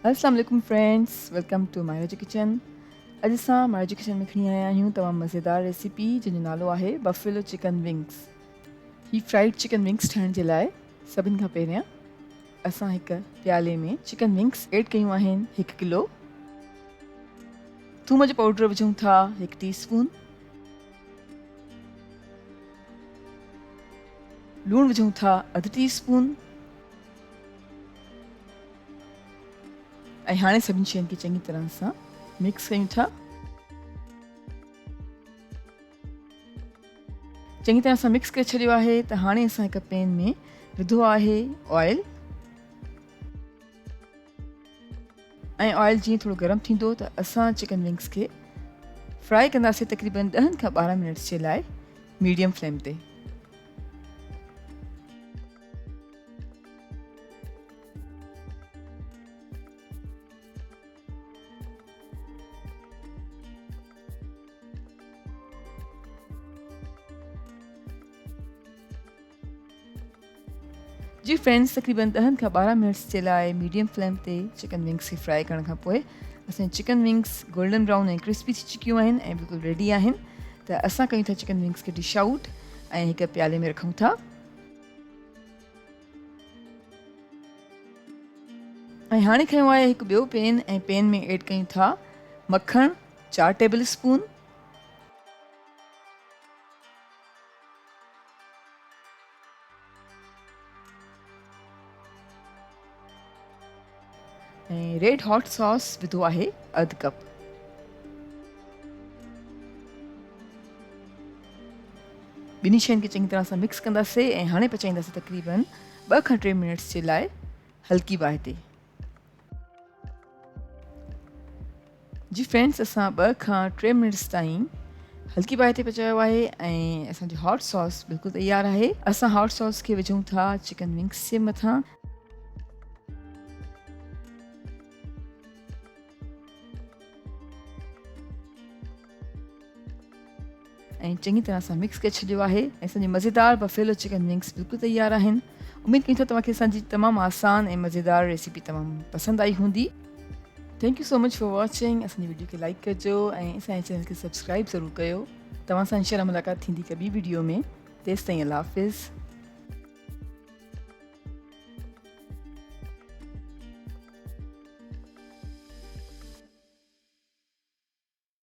अस्सलाम वालेकुम friends, welcome two मायराज kitchen. अॼु असां मायराज किचन में खणी आया आहियूं तमामु मज़ेदार रेसिपी जंहिंजो नालो आहे बफेलो चिकन विंग्स। ही फ्राइड चिकन विंग्स ठाहिण जे लाइ सभिनि खां पहिरियां असां हिकु प्याले में चिकन विंग्स ऐड कयूं आहिनि 1 किलो। थूम जो पाउडर विझूं था 1 टीस्पून। लूणु विझूं था 1/2 टीस्पून। ऐं हाणे सभिनी शयुनि खे चङी तरह सां मिक्स कयूं था। चङी तरह सां मिक्स करे छॾियो आहे त हाणे असां हिकु पैन में विधो आहे ऑयल। ऐं ऑयल जीअं थोरो गरम थींदो त असां चिकन विंग्स खे फ्राई कंदासीं तक़रीबन 10 खां 12 मिनट्स जे लाइ मीडियम फ्लेम ते। जी फ्रेंड्स, तक़रीबन 10 खां 12 मिनट्स जे लाइ मीडियम फ्लेम ते चिकन विंग्स खे फ्राई करण खां पोइ असांजी चिकन विंग्स गोल्डन ब्राउन ऐं क्रिस्पी थी चुकियूं आहिनि ऐं बिल्कुलु रेडी आहिनि। त असां कयूं था चिकन विंग्स खे डिश आउट ऐं हिकु प्याले में रखूं था। ऐं हाणे खयों आहे हिकु ॿियो पैन ऐं पैन में ऐड कयूं था मखण 4 टेबल स्पून। ऐं रेड हॉट सॉस विधो आहे 1/2 कप। ॿिनी शयुनि खे चङी तरह सां मिक्स कंदासीं ऐं हाणे पचाईंदासीं तक़रीबन 2 खां 3 मिनट्स जे लाइ हल्की बाहि ते। जी फ्रेंड्स, असां 2 खां 3 मिनट्स ताईं हल्की बाहि ते पचायो आहे ऐं असांजी हॉट सॉस बिल्कुलु तयारु आहे। असां हॉट सॉस खे विझूं था चिकन विंग्स जे मथां। ऐं चङी तरह सां मिक्स करे छॾियो आहे ऐं असांजी मज़ेदार बफेलो चिकन विंग्स बिल्कुलु तयारु आहिनि। उमेदु कयूं था तव्हांखे असांजी तमामु आसान ऐं मज़ेदार रेसिपी तमामु पसंदि आई हूंदी। Thank you so much for watching. असांजी वीडियो खे लाइक कजो ऐं असांजे चैनल खे सब्सक्राइब ज़रूरु कयो। तव्हां सां इंशाअल्लाह मुलाक़ात थींदी हिकु ॿी वीडियो में। तेसिताईं अल्लाह हाफ़िज़।